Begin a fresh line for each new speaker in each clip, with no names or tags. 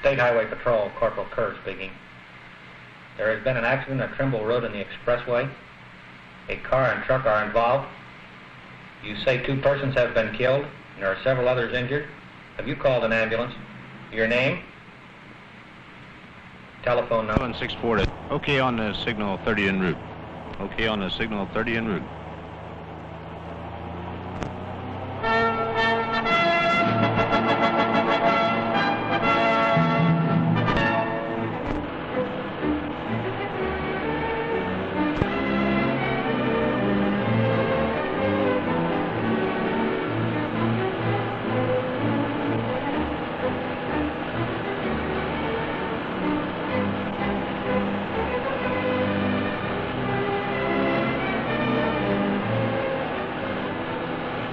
State Highway Patrol, Corporal Kerr speaking. There has been an accident at Trimble Road in the expressway. A car and truck are involved. You say 2 persons have been killed, and there are several others injured. Have you called an ambulance? Your name? Telephone number?
164. Okay on the signal 30 en route. Okay on the signal 30 en route.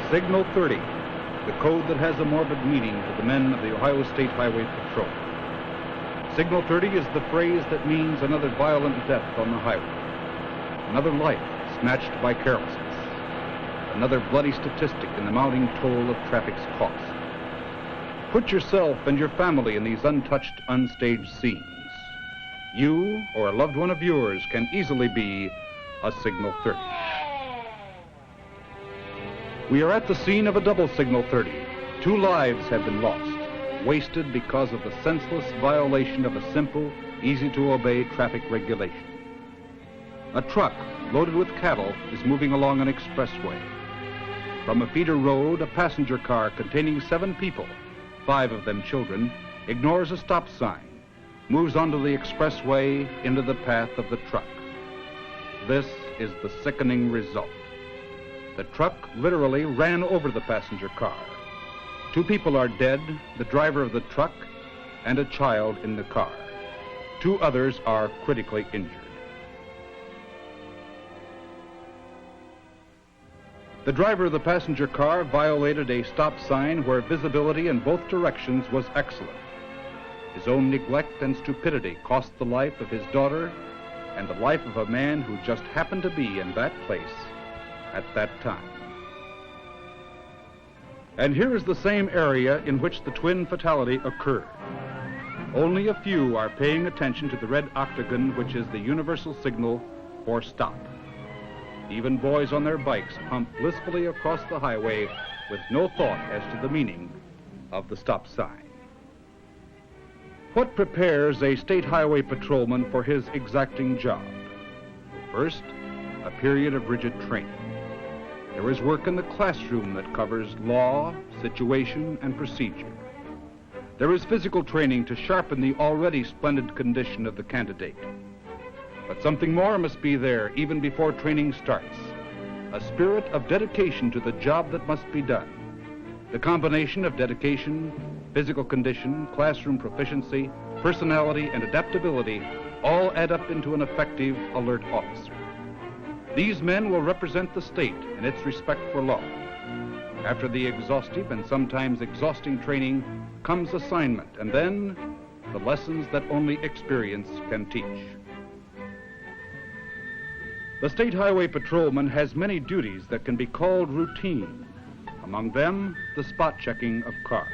Signal 30, the code that has a morbid meaning to the men of the Ohio State Highway Patrol. Signal 30 is the phrase that means another violent death on the highway, another life snatched by carelessness, another bloody statistic in the mounting toll of traffic's cost. Put yourself and your family in these untouched, unstaged scenes. You or a loved one of yours can easily be a Signal 30. We are at the scene of a double Signal 30. 2 lives have been lost, wasted because of the senseless violation of a simple, easy-to-obey traffic regulation. A truck loaded with cattle is moving along an expressway. From a feeder road, a passenger car containing 7 people, 5 of them children, ignores a stop sign, moves onto the expressway into the path of the truck. This is the sickening result. The truck literally ran over the passenger car. 2 people are dead, the driver of the truck and a child in the car. 2 others are critically injured. The driver of the passenger car violated a stop sign where visibility in both directions was excellent. His own neglect and stupidity cost the life of his daughter and the life of a man who just happened to be in that place at that time. And here is the same area in which the twin fatality occurred. Only a few are paying attention to the red octagon, which is the universal signal for stop. Even boys on their bikes pump blissfully across the highway with no thought as to the meaning of the stop sign. What prepares a state highway patrolman for his exacting job? First, a period of rigid training. There is work in the classroom that covers law, situation, and procedure. There is physical training to sharpen the already splendid condition of the candidate. But something more must be there even before training starts. A spirit of dedication to the job that must be done. The combination of dedication, physical condition, classroom proficiency, personality, and adaptability all add up into an effective, alert officer. These men will represent the state in its respect for law. After the exhaustive and sometimes exhausting training comes assignment, and then the lessons that only experience can teach. The state highway patrolman has many duties that can be called routine. Among them, the spot checking of cars.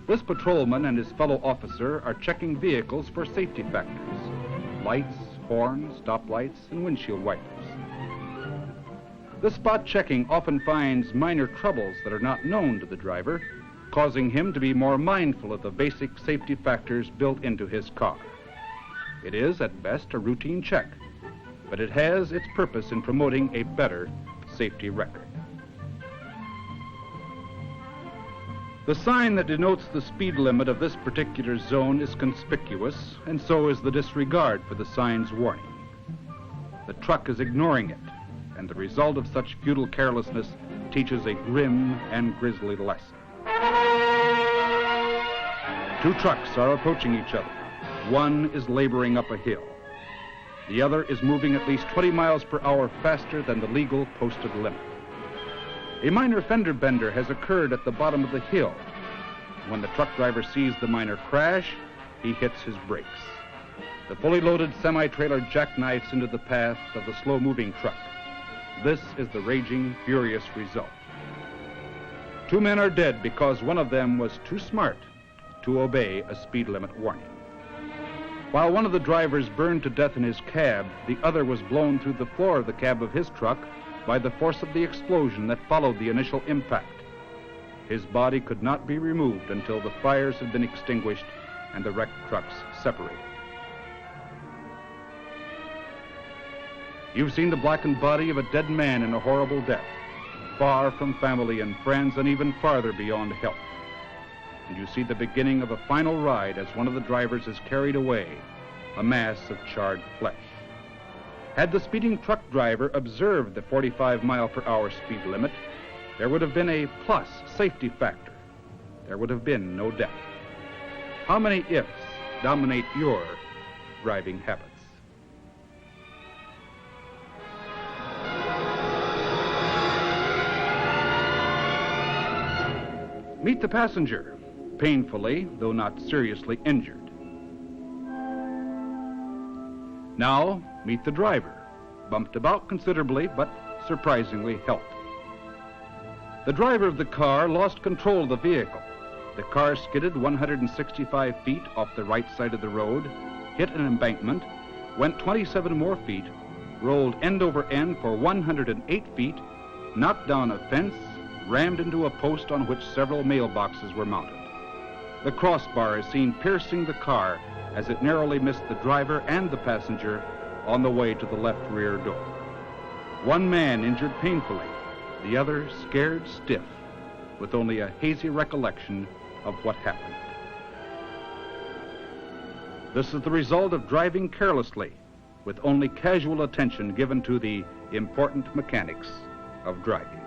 This patrolman and his fellow officer are checking vehicles for safety factors: lights, horns, stoplights, and windshield wipers. This spot checking often finds minor troubles that are not known to the driver, causing him to be more mindful of the basic safety factors built into his car. It is, at best, a routine check, but it has its purpose in promoting a better safety record. The sign that denotes the speed limit of this particular zone is conspicuous, and so is the disregard for the sign's warning. The truck is ignoring it, and the result of such futile carelessness teaches a grim and grisly lesson. 2 trucks are approaching each other. One is laboring up a hill. The other is moving at least 20 miles per hour faster than the legal posted limit. A minor fender bender has occurred at the bottom of the hill. When the truck driver sees the minor crash, he hits his brakes. The fully loaded semi-trailer jackknifes into the path of the slow-moving truck. This is the raging, furious result. 2 men are dead because one of them was too smart to obey a speed limit warning. While one of the drivers burned to death in his cab, the other was blown through the floor of the cab of his truck by the force of the explosion that followed the initial impact. His body could not be removed until the fires had been extinguished and the wrecked trucks separated. You've seen the blackened body of a dead man in a horrible death, far from family and friends and even farther beyond help. And you see the beginning of a final ride as one of the drivers is carried away, a mass of charred flesh. Had the speeding truck driver observed the 45-mile-per-hour speed limit, there would have been a plus safety factor. There would have been no death. How many ifs dominate your driving habits? Meet the passenger, painfully, though not seriously injured. Now, meet the driver, bumped about considerably, but surprisingly healthy. The driver of the car lost control of the vehicle. The car skidded 165 feet off the right side of the road, hit an embankment, went 27 more feet, rolled end over end for 108 feet, knocked down a fence, rammed into a post on which several mailboxes were mounted. The crossbar is seen piercing the car as it narrowly missed the driver and the passenger on the way to the left rear door. One man injured painfully, the other scared stiff, with only a hazy recollection of what happened. This is the result of driving carelessly, with only casual attention given to the important mechanics of driving.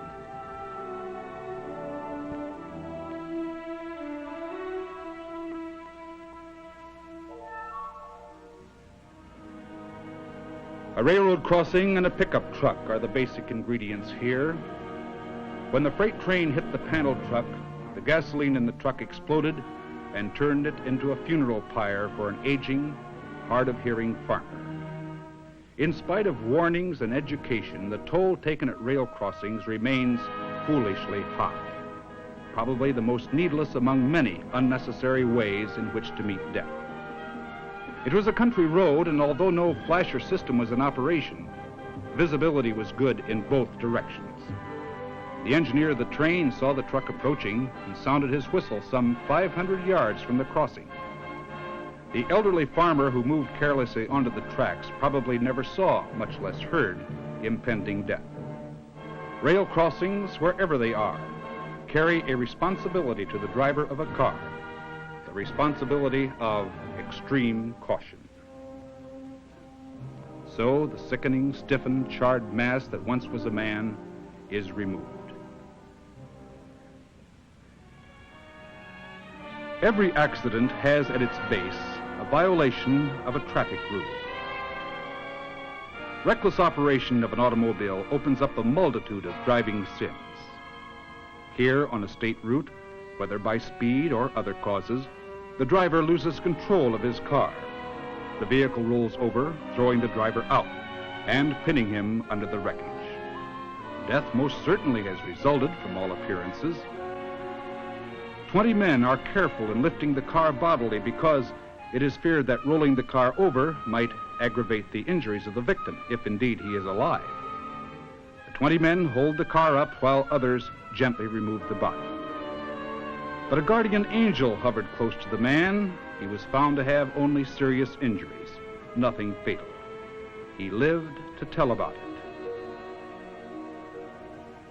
A railroad crossing and a pickup truck are the basic ingredients here. When the freight train hit the panel truck, the gasoline in the truck exploded and turned it into a funeral pyre for an aging, hard-of-hearing farmer. In spite of warnings and education, the toll taken at rail crossings remains foolishly high, probably the most needless among many unnecessary ways in which to meet death. It was a country road, and although no flasher system was in operation, visibility was good in both directions. The engineer of the train saw the truck approaching and sounded his whistle some 500 yards from the crossing. The elderly farmer who moved carelessly onto the tracks probably never saw, much less heard, impending death. Rail crossings, wherever they are, carry a responsibility to the driver of a car, the responsibility of extreme caution. So the sickening, stiffened, charred mass that once was a man is removed. Every accident has at its base a violation of a traffic rule. Reckless operation of an automobile opens up a multitude of driving sins. Here on a state route, whether by speed or other causes, the driver loses control of his car. The vehicle rolls over, throwing the driver out and pinning him under the wreckage. Death most certainly has resulted from all appearances. 20 men are careful in lifting the car bodily because it is feared that rolling the car over might aggravate the injuries of the victim, if indeed he is alive. The 20 men hold the car up while others gently remove the body. But a guardian angel hovered close to the man. He was found to have only serious injuries, nothing fatal. He lived to tell about it.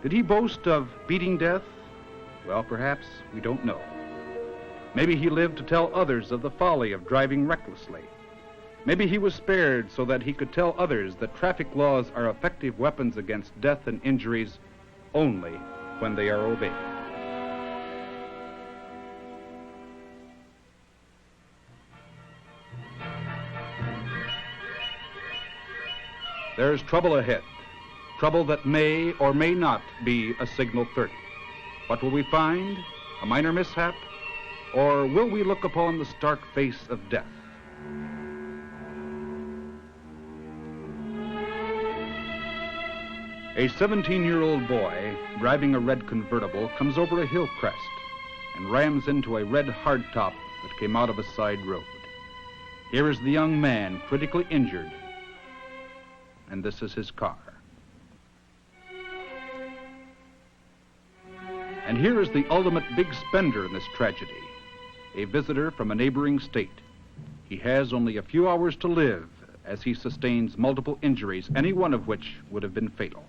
Did he boast of beating death? Well, perhaps we don't know. Maybe he lived to tell others of the folly of driving recklessly. Maybe he was spared so that he could tell others that traffic laws are effective weapons against death and injuries only when they are obeyed. There's trouble ahead, trouble that may or may not be a signal 30. What will we find? A minor mishap? Or will we look upon the stark face of death? A 17-year-old boy driving a red convertible comes over a hill crest and rams into a red hardtop that came out of a side road. Here is the young man critically injured, and this is his car. And here is the ultimate big spender in this tragedy, a visitor from a neighboring state. He has only a few hours to live as he sustains multiple injuries, any one of which would have been fatal.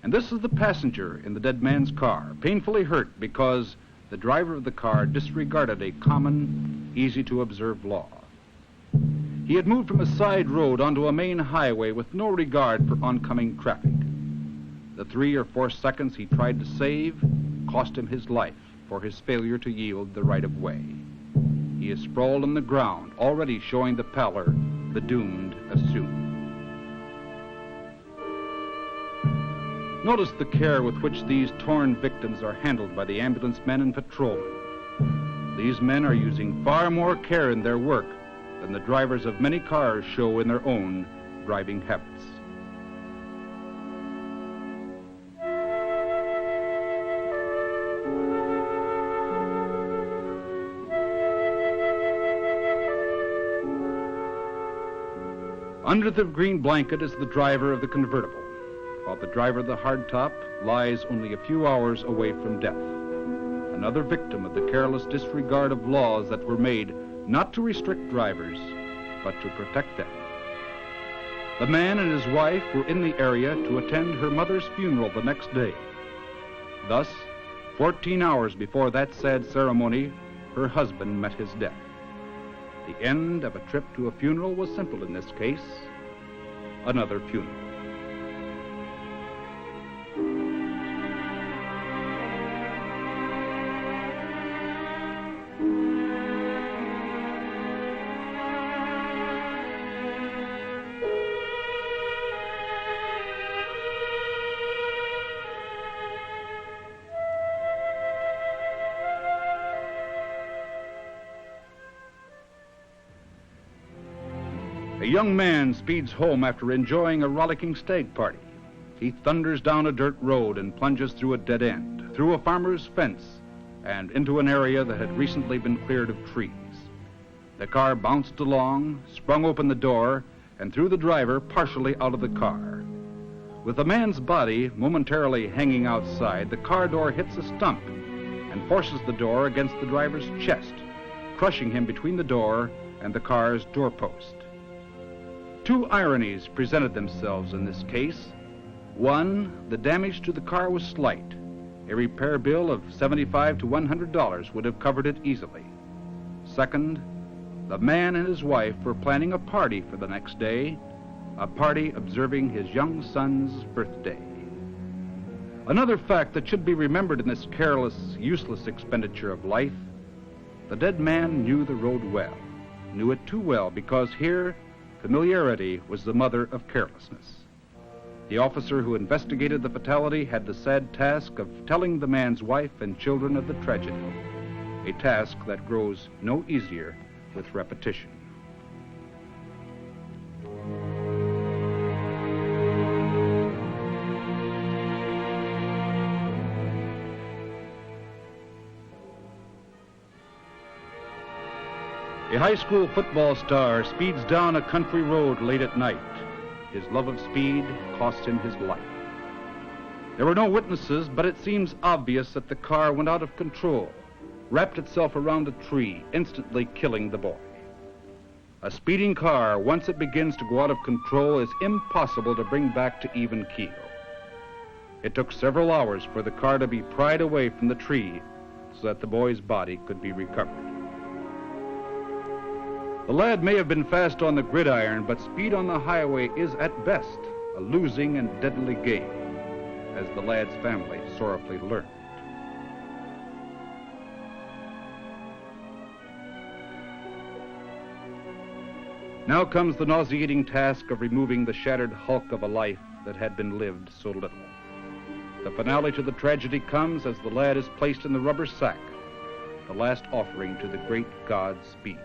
And this is the passenger in the dead man's car, painfully hurt because the driver of the car disregarded a common, easy-to-observe law. He had moved from a side road onto a main highway with no regard for oncoming traffic. The 3 or 4 seconds he tried to save cost him his life for his failure to yield the right of way. He is sprawled on the ground, already showing the pallor the doomed assume. Notice the care with which these torn victims are handled by the ambulance men and patrolmen. These men are using far more care in their work than the drivers of many cars show in their own driving habits. Under the green blanket is the driver of the convertible, while the driver of the hardtop lies only a few hours away from death. Another victim of the careless disregard of laws that were made not to restrict drivers, but to protect them. The man and his wife were in the area to attend her mother's funeral the next day. Thus, 14 hours before that sad ceremony, her husband met his death. The end of a trip to a funeral was simple in this case: another funeral. A young man speeds home after enjoying a rollicking stag party. He thunders down a dirt road and plunges through a dead end, through a farmer's fence, and into an area that had recently been cleared of trees. The car bounced along, sprung open the door, and threw the driver partially out of the car. With the man's body momentarily hanging outside, the car door hits a stump and forces the door against the driver's chest, crushing him between the door and the car's doorpost. 2 ironies presented themselves in this case. One, the damage to the car was slight. A repair bill of $75 to $100 would have covered it easily. Second, the man and his wife were planning a party for the next day, a party observing his young son's birthday. Another fact that should be remembered in this careless, useless expenditure of life: the dead man knew the road well, knew it too well, because here familiarity was the mother of carelessness. The officer who investigated the fatality had the sad task of telling the man's wife and children of the tragedy, a task that grows no easier with repetition. A high school football star speeds down a country road late at night. His love of speed cost him his life. There were no witnesses, but it seems obvious that the car went out of control, wrapped itself around a tree, instantly killing the boy. A speeding car, once it begins to go out of control, is impossible to bring back to even keel. It took several hours for the car to be pried away from the tree so that the boy's body could be recovered. The lad may have been fast on the gridiron, but speed on the highway is at best a losing and deadly game, as the lad's family sorrowfully learned. Now comes the nauseating task of removing the shattered hulk of a life that had been lived so little. The finale to the tragedy comes as the lad is placed in the rubber sack, the last offering to the great god Speed.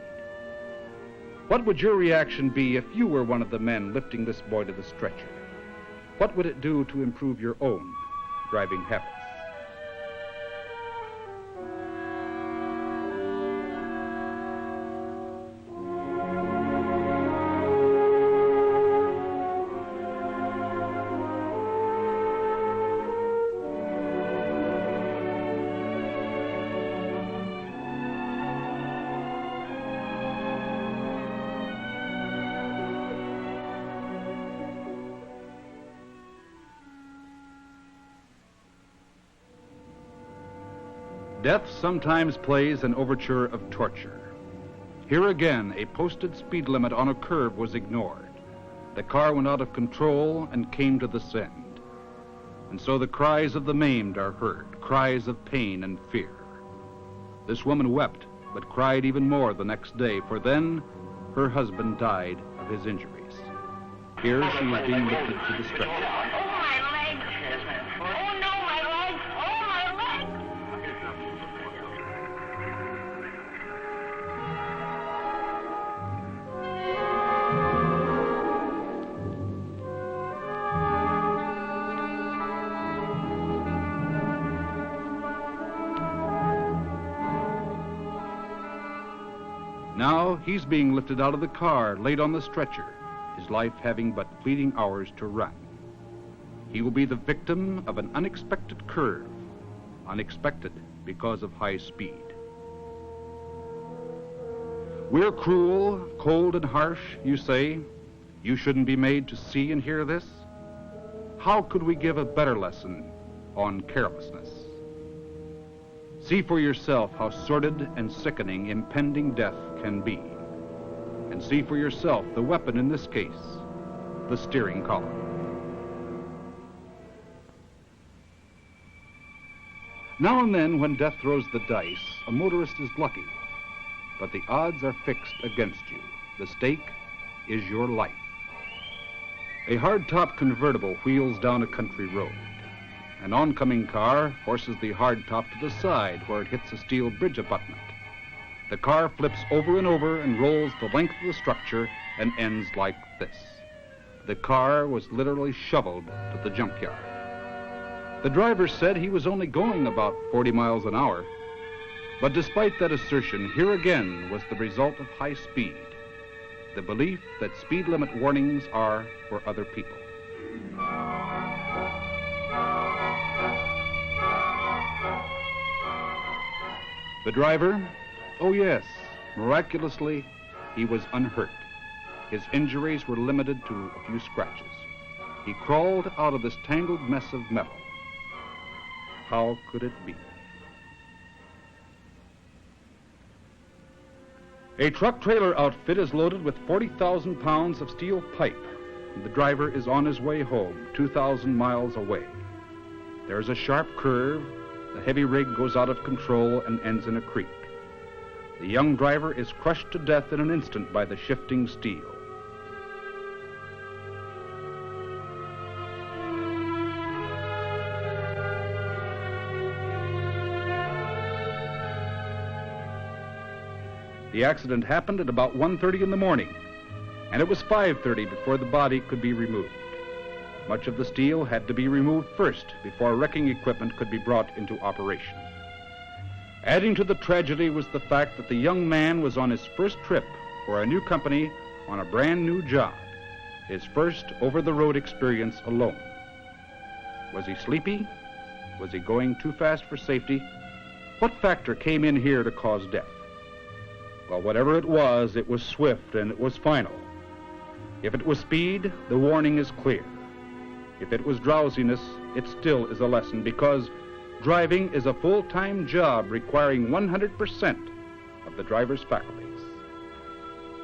What would your reaction be if you were one of the men lifting this boy to the stretcher? What would it do to improve your own driving habits? Death sometimes plays an overture of torture. Here again, a posted speed limit on a curve was ignored. The car went out of control and came to the send. And so the cries of the maimed are heard, cries of pain and fear. This woman wept, but cried even more the next day, for then her husband died of his injuries. Here she is being lifted to the stretcher. Now he's being lifted out of the car, laid on the stretcher, his life having but fleeting hours to run. He will be the victim of an unexpected curve, unexpected because of high speed. We're cruel, cold, and harsh, you say. You shouldn't be made to see and hear this. How could we give a better lesson on carelessness? See for yourself how sordid and sickening impending death can be. And see for yourself the weapon in this case, the steering column. Now and then, when death throws the dice, a motorist is lucky. But the odds are fixed against you. The stake is your life. A hardtop convertible wheels down a country road. An oncoming car forces the hardtop to the side where it hits a steel bridge abutment. The car flips over and over and rolls the length of the structure and ends like this. The car was literally shoveled to the junkyard. The driver said he was only going about 40 miles an hour. But despite that assertion, here again was the result of high speed. The belief that speed limit warnings are for other people. The driver? Oh yes, miraculously, he was unhurt. His injuries were limited to a few scratches. He crawled out of this tangled mess of metal. How could it be? A truck-trailer outfit is loaded with 40,000 pounds of steel pipe. The driver is on his way home, 2,000 miles away. There's a sharp curve. The heavy rig goes out of control and ends in a creek. The young driver is crushed to death in an instant by the shifting steel. The accident happened at about 1:30 in the morning, and it was 5:30 before the body could be removed. Much of the steel had to be removed first before wrecking equipment could be brought into operation. Adding to the tragedy was the fact that the young man was on his first trip for a new company on a brand new job, his first over-the-road experience alone. Was he sleepy? Was he going too fast for safety? What factor came in here to cause death? Well, whatever it was swift and it was final. If it was speed, the warning is clear. If it was drowsiness, it still is a lesson, because driving is a full-time job requiring 100% of the driver's faculties.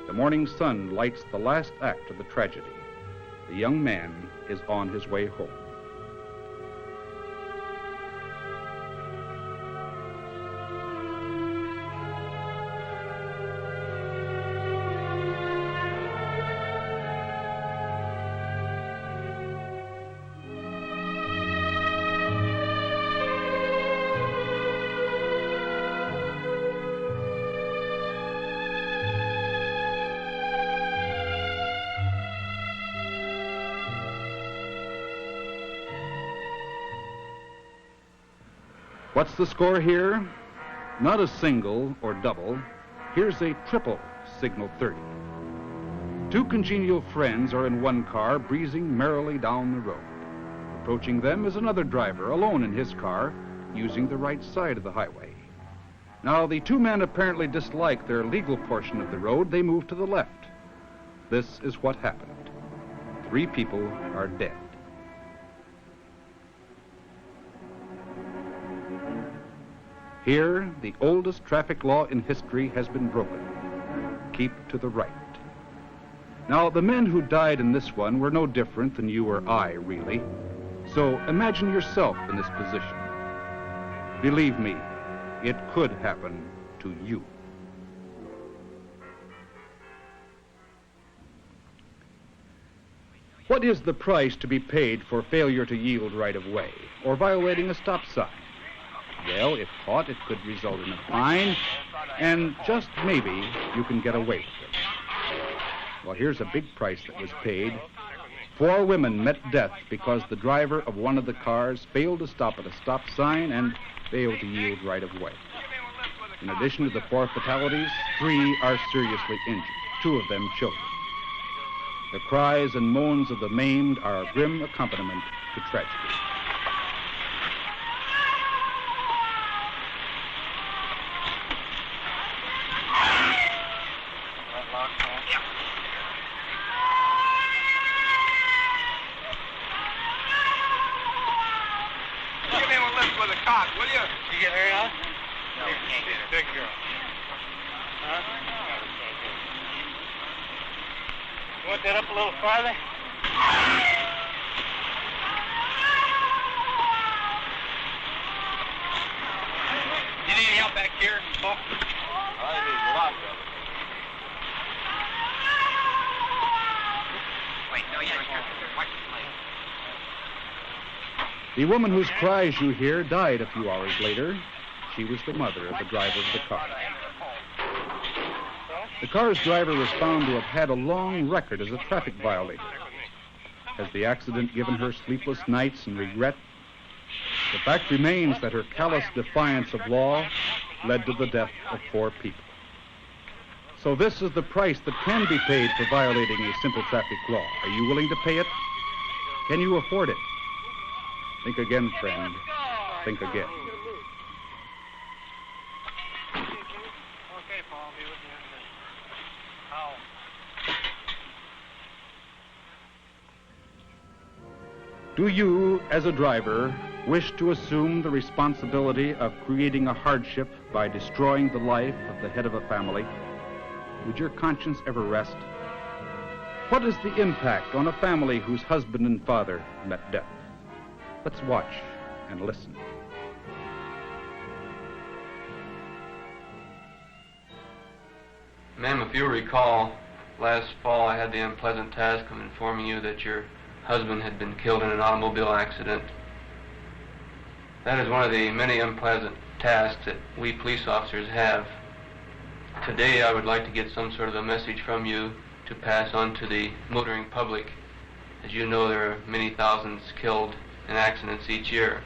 The morning sun lights the last act of the tragedy. The young man is on his way home. What's the score here? Not a single or double. Here's a triple signal 30. Two congenial friends are in one car, breezing merrily down the road. Approaching them is another driver, alone in his car, using the right side of the highway. Now, the two men apparently dislike their legal portion of the road. They move to the left. This is what happened. 3 people are dead. Here, the oldest traffic law in history has been broken. Keep to the right. Now, the men who died in this one were no different than you or I, really. So imagine yourself in this position. Believe me, it could happen to you. What is the price to be paid for failure to yield right of way or violating a stop sign? Well, if caught, it could result in a fine, and just maybe you can get away with it. Well, here's a big price that was paid. 4 women met death because the driver of one of the cars failed to stop at a stop sign and failed to yield right of way. In addition to the 4 fatalities, 3 are seriously injured, 2 of them children. The cries and moans of the maimed are a grim accompaniment to tragedy.
Give me one lift with a cot, will you? You get her out? No, we can't get her. Big girl. Huh? You want that up a little farther? You need any help back here, Paul? I need a lot of help. Wait, no, yeah, watch the plate.
The woman whose cries you hear died a few hours later. She was the mother of the driver of the car. The car's driver was found to have had a long record as a traffic violator. Has the accident given her sleepless nights and regret? The fact remains that her callous defiance of law led to the death of 4 people. So this is the price that can be paid for violating a simple traffic law. Are you willing to pay it? Can you afford it? Think again, friend. Think again.
Okay, Paul, I'll be with you in a minute. How?
Do you, as a driver, wish to assume the responsibility of creating a hardship by destroying the life of the head of a family? Would your conscience ever rest? What is the impact on a family whose husband and father met death? Let's watch and listen.
Ma'am, if you'll recall, last fall I had the unpleasant task of informing you that your husband had been killed in an automobile accident. That is one of the many unpleasant tasks that we police officers have. Today I would like to get some sort of a message from you to pass on to the motoring public. As you know, there are many thousands killed in accidents each year.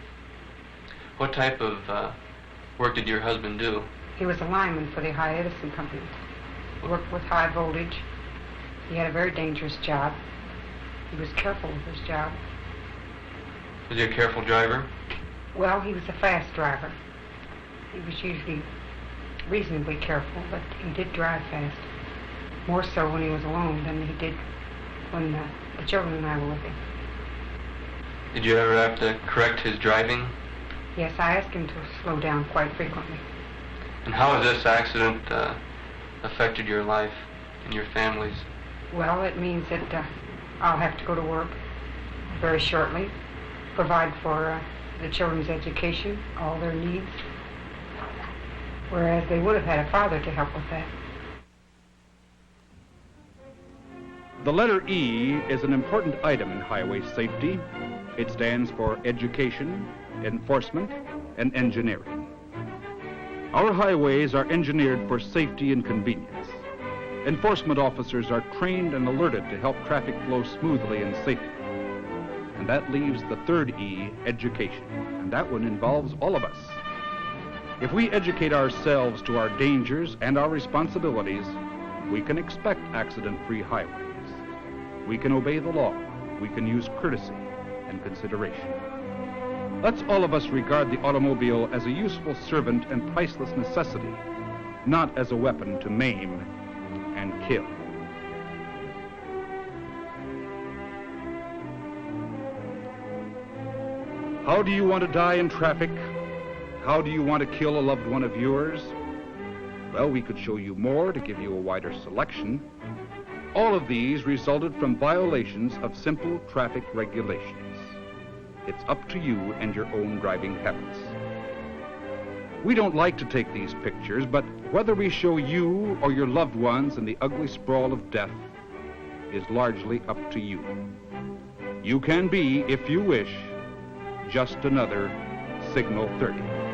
What type of work did your husband do?
He was a lineman for the High Edison Company. He worked with high voltage. He had a very dangerous job. He was careful with his job.
Was he a careful driver?
Well, he was a fast driver. He was usually reasonably careful, but he did drive fast. More so when he was alone than he did when the children and I were with him.
Did you ever have to correct his driving?
Yes, I asked him to slow down quite frequently.
And how has this accident affected your life and your family's?
Well, it means that I'll have to go to work very shortly, provide for the children's education, all their needs, whereas they would have had a father to help with that.
The letter E is an important item in highway safety. It stands for education, enforcement, and engineering. Our highways are engineered for safety and convenience. Enforcement officers are trained and alerted to help traffic flow smoothly and safely. And that leaves the third E, education, and that one involves all of us. If we educate ourselves to our dangers and our responsibilities, we can expect accident-free highways. We can obey the law. We can use courtesy and consideration. Let's all of us regard the automobile as a useful servant and priceless necessity, not as a weapon to maim and kill. How do you want to die in traffic? how do you want to kill a loved one of yours? Well, we could show you more to give you a wider selection. All of these resulted from violations of simple traffic regulations. It's up to you and your own driving habits. We don't like to take these pictures, but whether we show you or your loved ones in the ugly sprawl of death is largely up to you. You can be, if you wish, just another Signal 30.